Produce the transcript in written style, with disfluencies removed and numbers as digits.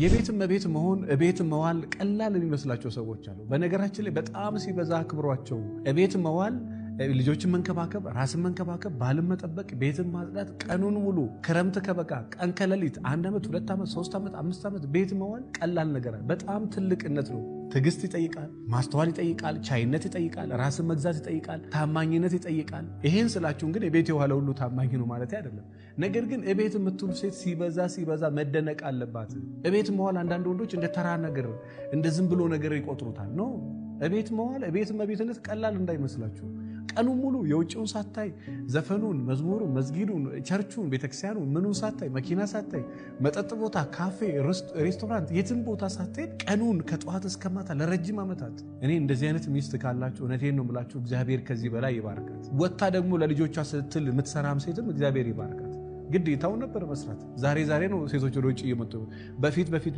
የቤትም መቤት መሆን እቤት መዋል ቀላል የሚመስላቸው ሰዎች አሉ። በነገራችን ላይ በጣም ሲበዛ አክብሯቸው እቤት መዋል ልጆችን መንከባከብ፣ ራስን መንከባከብ፣ ባልን መጠበቅ፣ ቤትን ማጽዳት ቀኑን ሙሉ ክረምት ከበቃ ቀን ከሌሊት 1 ዓመት 2 ዓመት 3 ዓመት 5 ዓመት ቤት መዋል ቀላል ነገር አይደለም። በጣም ትልቅነት ነው። ትዕግስት ይጠይቃል፣ ማስተዋል ይጠይቃል፣ ቻይነት ይጠይቃል፣ ራስን መግዛት ይጠይቃል፣ ታማኝነት ይጠይቃል። ይሄን ስላችሁ ግን እቤት የዋለ ሁሉ ታማኝ ነው ማለት አይደለም። ነገር ግን እቤት የምትውል ሴት ሲበዛ መደነቅ አለባት። እቤት መዋል አንዳንድ ወንዶች እንደ ተራ ነገር እንደ ዝም ብሎ ነገር ይቆጥሩታል። ነው እቤት መዋል እቤት መቤትነት ቀላል እንዳይመስላችሁ። ቀኑ ሙሉ የውጭውን ሳታይ ዘፈኑን፣ መዝሙሩን፣ መስጊዱን፣ ቸርቹን፣ ቤተክርስቲያኑን ምኑን ሳታይ መኪና ሳታይ መጠጥ ቦታ፣ ካፌ፣ ሬስቶራንት የትም ቦታ ሳታይ ቀኑን ከጠዋት እስከ ማታ ለረጅም ዓመታት እኔ እንደዚህ አይነት ሚስት ካላችሁ እውነቴን ነው የምላችሁ እግዚአብሔር ከዚህ በላይ ይባርካት። ወጣ ደግሞ ለልጆቿ ስትል የምትሰራም ሴትም እግዚአብሔር ይባርካት። ግዴታው ነበር መስራት። ዛሬ ነው ሴቶች ወደ ውጭ እየመጡ በፊት